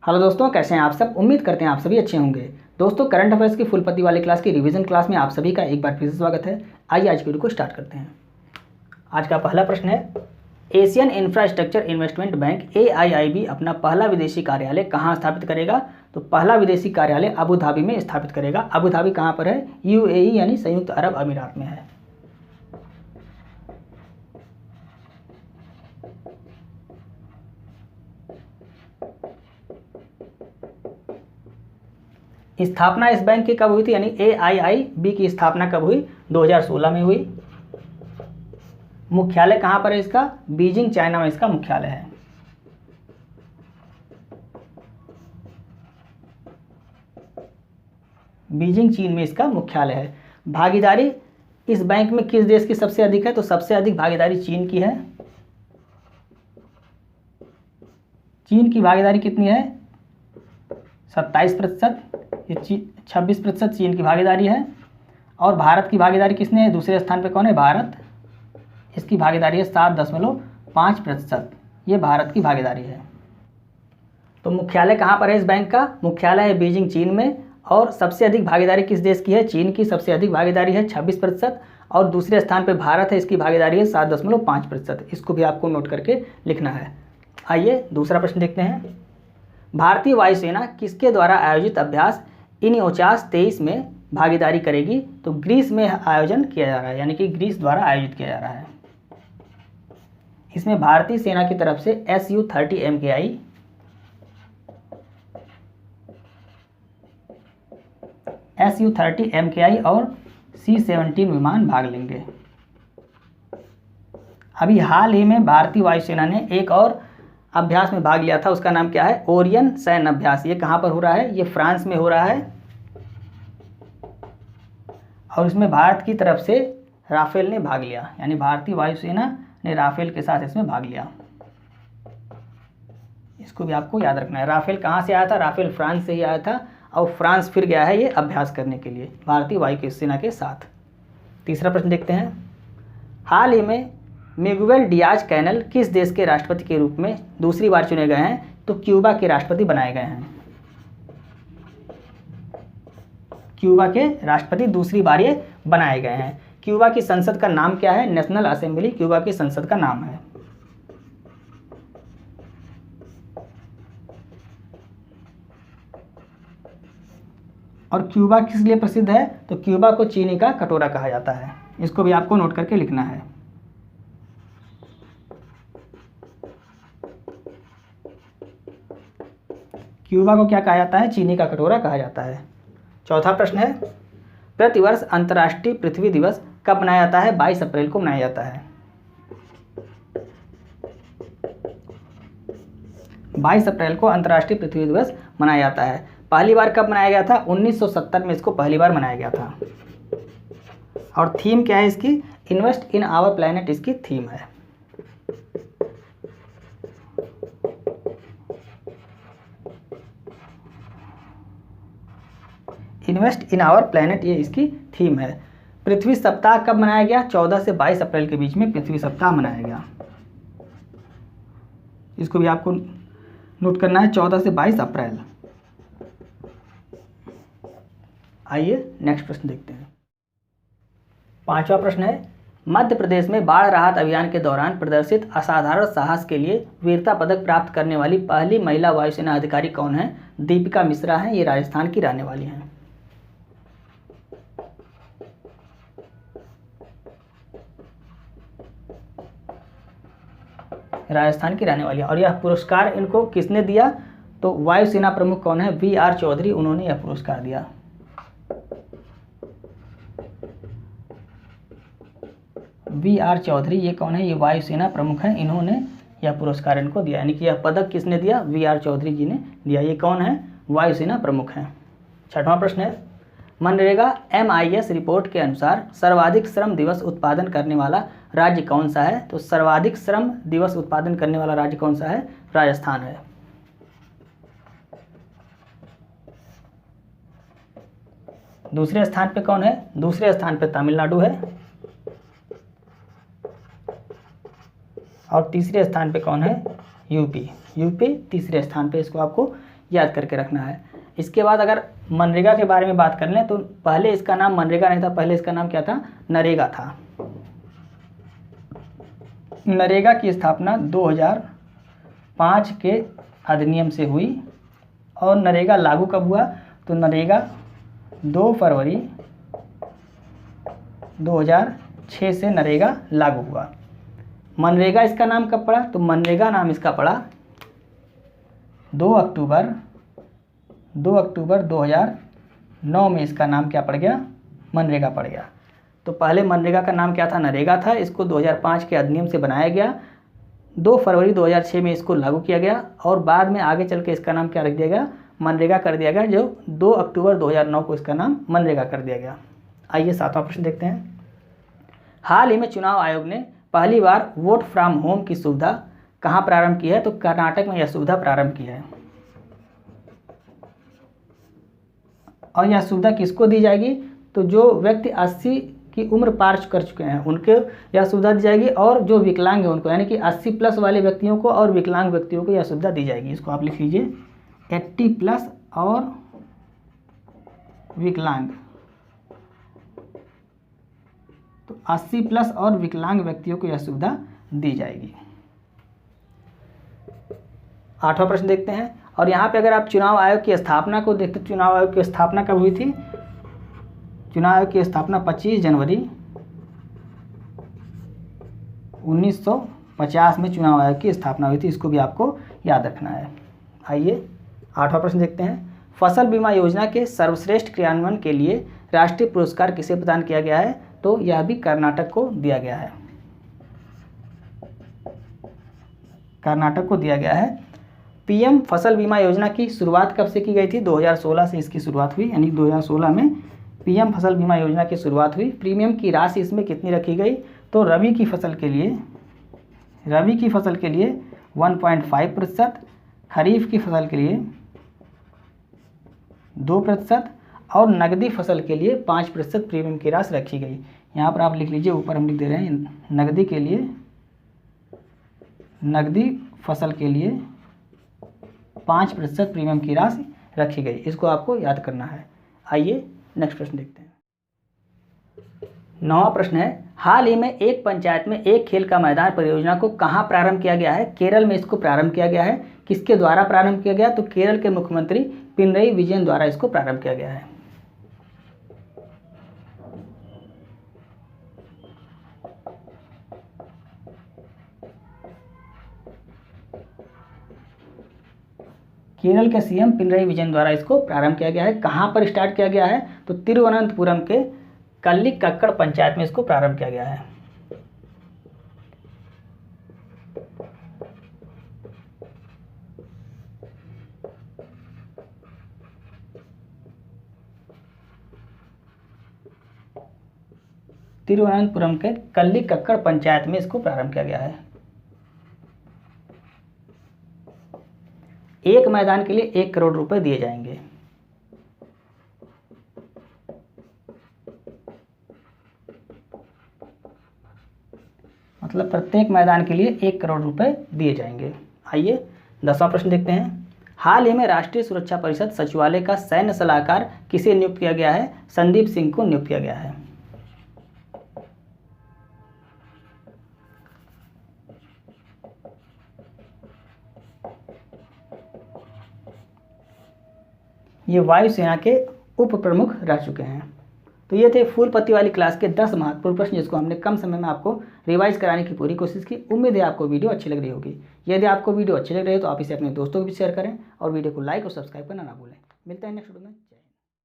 Hello दोस्तों, कैसे हैं आप सब। उम्मीद करते हैं आप सभी अच्छे होंगे। दोस्तों, करंट अफेयर्स की फुल पत्ती वाली क्लास की रिवीजन क्लास में आप सभी का एक बार फिर से स्वागत है। आइए आज की वीडियो को स्टार्ट करते हैं। आज का पहला प्रश्न है, Asian infrastructure investment bank AIIB अपना पहला विदेशी कार्यालय कहाँ स्थापित करेगा। तो पहला विदेशी कार्यालय अबू धाबी में स्थापित करेगा। अबू धाबी कहाँ पर है? UAE यानी संयुक्त अरब अमीरात में है। स्थापना इस बैंक की कब हुई थी, यानी AIIB की स्थापना कब हुई? 2016 में हुई। मुख्यालय कहाँ पर है इसका? बीजिंग, चाइना में इसका मुख्यालय है। बीजिंग, चीन में इसका मुख्यालय है। भागीदारी इस बैंक में किस देश की सबसे अधिक है? तो सबसे अधिक भागीदारी चीन की है। चीन की भागीदारी कितनी है? 27%। ये 26% चीन की भागीदारी है। और भारत की भागीदारी किसने है? दूसरे स्थान पे कौन है? भारत। इसकी भागीदारी है 7.5%। ये भारत की भागीदारी है। तो मुख्यालय कहाँ पर है इस बैंक का? मुख्यालय है बीजिंग, चीन में। और सबसे अधिक भागीदारी किस देश की है? चीन की सबसे अधिक भागीदारी है 26%। और दूसरे स्थान पर भारत है, इसकी भागीदारी है 7.5%। इसको भी आपको नोट करके लिखना है। आइए दूसरा प्रश्न देखते हैं। भारतीय वायुसेना किसके द्वारा आयोजित अभ्यास इनियोचास 23 में भागीदारी करेगी? तो ग्रीस में आयोजन किया जा रहा है, यानी कि ग्रीस द्वारा आयोजित किया जा रहा है। इसमें भारतीय सेना की तरफ से Su-30 MKI और C-17 विमान भाग लेंगे। अभी हाल ही में भारतीय वायुसेना ने एक और अभ्यास में भाग लिया था, उसका नाम क्या है? ओरियन सैन्य अभ्यास। ये कहाँ पर हो रहा है? ये फ्रांस में हो रहा है। और इसमें भारत की तरफ से राफेल ने भाग लिया, यानी भारतीय वायुसेना ने राफेल के साथ इसमें भाग लिया। इसको भी आपको याद रखना है। राफेल कहाँ से आया था? राफेल फ्रांस से ही आया था और फ्रांस फिर गया है ये अभ्यास करने के लिए भारतीय वायुसेना के साथ। तीसरा प्रश्न देखते हैं। हाल ही में मिगुएल डियाज कैनल किस देश के राष्ट्रपति के रूप में दूसरी बार चुने गए हैं? तो क्यूबा के राष्ट्रपति बनाए गए हैं। क्यूबा के राष्ट्रपति दूसरी बार ये बनाए गए हैं। क्यूबा की संसद का नाम क्या है? नेशनल असेंबली क्यूबा की संसद का नाम है। और क्यूबा किस लिए प्रसिद्ध है? तो क्यूबा को चीनी का कटोरा कहा जाता है। इसको भी आपको नोट करके लिखना है। क्यूबा को क्या कहा जाता है? चीनी का कटोरा कहा जाता है। चौथा प्रश्न है, प्रतिवर्ष अंतर्राष्ट्रीय पृथ्वी दिवस कब मनाया जाता है? 22 अप्रैल को मनाया जाता है। 22 अप्रैल को अंतर्राष्ट्रीय पृथ्वी दिवस मनाया जाता है। पहली बार कब मनाया गया था? 1970 में इसको पहली बार मनाया गया था। और थीम क्या है इसकी? इन्वेस्ट इन आवर प्लैनेट इसकी थीम है। इन्वेस्ट इन आवर प्लैनेट ये इसकी थीम है। पृथ्वी सप्ताह कब मनाया गया? 14 से 22 अप्रैल के बीच में पृथ्वी सप्ताह मनाया गया। इसको भी आपको नोट करना है, 14 से 22 अप्रैल। आइए नेक्स्ट प्रश्न देखते हैं। पांचवा प्रश्न है, मध्य प्रदेश में बाढ़ राहत अभियान के दौरान प्रदर्शित असाधारण साहस के लिए वीरता पदक प्राप्त करने वाली पहली महिला वायुसेना अधिकारी कौन है? दीपिका मिश्रा हैं। ये राजस्थान की रहने वाली हैं। राजस्थान की रहने वाली है। और यह पुरस्कार इनको किसने दिया? तो वायुसेना प्रमुख कौन है? VR चौधरी, उन्होंने यह पुरस्कार दिया। VR चौधरी ये कौन है? ये वायुसेना प्रमुख हैं, इन्होंने यह पुरस्कार इनको दिया, यानी कि यह पदक किसने दिया? VR चौधरी जी ने दिया। ये कौन है? वायुसेना प्रमुख हैं। छठवां प्रश्न है, मनरेगा MIS रिपोर्ट के अनुसार सर्वाधिक श्रम दिवस उत्पादन करने वाला राज्य कौन सा है? तो सर्वाधिक श्रम दिवस उत्पादन करने वाला राज्य कौन सा है? राजस्थान है। दूसरे स्थान पे कौन है? दूसरे स्थान पे तमिलनाडु है। और तीसरे स्थान पे कौन है? यूपी तीसरे स्थान पे, इसको आपको याद करके रखना है। इसके बाद अगर मनरेगा के बारे में बात कर लें तो पहले इसका नाम मनरेगा नहीं था, पहले इसका नाम क्या था, नरेगा था। नरेगा की स्थापना 2005 के अधिनियम से हुई और नरेगा लागू कब हुआ, तो नरेगा 2 फरवरी 2006 से नरेगा लागू हुआ। मनरेगा इसका नाम कब पड़ा, तो मनरेगा नाम इसका पड़ा 2 अक्टूबर 2009 में इसका नाम क्या पड़ गया, मनरेगा पड़ गया। तो पहले मनरेगा का नाम क्या था, नरेगा था। इसको 2005 के अधिनियम से बनाया गया, 2 फरवरी 2006 में इसको लागू किया गया और बाद में आगे चल के इसका नाम क्या रख दिया गया, मनरेगा कर दिया गया, जो 2 अक्टूबर 2009 को इसका नाम मनरेगा कर दिया गया। आइए 7वां प्रश्न देखते हैं। हाल ही में चुनाव आयोग ने पहली बार वोट फ्रॉम होम की सुविधा कहाँ प्रारंभ की है, तो कर्नाटक में यह सुविधा प्रारंभ की है। और यह सुविधा किसको दी जाएगी, तो जो व्यक्ति 80 की उम्र पार कर चुके हैं उनके यह सुविधा दी जाएगी और जो विकलांग है उनको, यानी कि 80 प्लस वाले व्यक्तियों को और विकलांग व्यक्तियों को यह सुविधा दी जाएगी। इसको आप लिख लीजिए, 80 प्लस और विकलांग। तो 80 प्लस और विकलांग व्यक्तियों को यह सुविधा दी जाएगी। 8वां प्रश्न देखते हैं। और यहाँ पे अगर आप चुनाव आयोग की स्थापना को देखते, चुनाव आयोग की स्थापना कब हुई थी, चुनाव आयोग की स्थापना 25 जनवरी 1950 में चुनाव आयोग की स्थापना हुई थी। इसको भी आपको याद रखना है। आइए 8वां प्रश्न देखते हैं। फसल बीमा योजना के सर्वश्रेष्ठ क्रियान्वयन के लिए राष्ट्रीय पुरस्कार किसे प्रदान किया गया है, तो यह भी कर्नाटक को दिया गया है, कर्नाटक को दिया गया है। पीएम फसल बीमा योजना की शुरुआत कब से की गई थी, 2016 से इसकी शुरुआत हुई, यानी 2016 में पीएम फसल बीमा योजना की शुरुआत हुई। प्रीमियम की राशि इसमें कितनी रखी गई, तो रबी की फसल के लिए 1.5%, खरीफ की फसल के लिए 2% और नकदी फसल के लिए 5% प्रीमियम की राशि रखी गई। यहाँ पर आप लिख लीजिए, ऊपर हम लिख दे रहे हैं, नकदी फसल के लिए 5% प्रीमियम की राशि रखी गई। इसको आपको याद करना है। आइए नेक्स्ट प्रश्न देखते हैं। 9वां प्रश्न है। हाल ही में एक पंचायत में एक खेल का मैदान परियोजना को कहाँ प्रारंभ किया गया है, केरल में इसको प्रारंभ किया गया है। किसके द्वारा प्रारंभ किया गया, तो केरल के मुख्यमंत्री पिनरई विजयन द्वारा इसको प्रारंभ किया गया है। केरल के सीएम पिनरई विजयन द्वारा इसको प्रारंभ किया गया है। कहाँ पर स्टार्ट किया गया है, तो तिरुवनंतपुरम के कल्लिकक्कड़ पंचायत में इसको प्रारंभ किया गया है। तिरुवनंतपुरम के कल्लिकक्कड़ पंचायत में इसको प्रारंभ किया गया है। एक मैदान के लिए 1 करोड़ रुपए दिए जाएंगे। मतलब प्रत्येक मैदान के लिए 1 करोड़ रुपए दिए जाएंगे। आइए 10वां प्रश्न देखते हैं। हाल ही में राष्ट्रीय सुरक्षा परिषद सचिवालय का सैन्य सलाहकार किसे नियुक्त किया गया है, संदीप सिंह को नियुक्त किया गया है। ये वायुसेना के उप प्रमुख रह चुके हैं। तो ये थे फूल पत्ती वाली क्लास के 10 महत्वपूर्ण प्रश्न, जिसको हमने कम समय में आपको रिवाइज कराने की पूरी कोशिश की। उम्मीद है आपको वीडियो अच्छी लग रही होगी। यदि आपको वीडियो अच्छी लग रही है तो आप इसे अपने दोस्तों को भी शेयर करें और वीडियो को लाइक और सब्सक्राइब करना ना भूलें। मिलते हैं नेक्स्ट वीडियो में।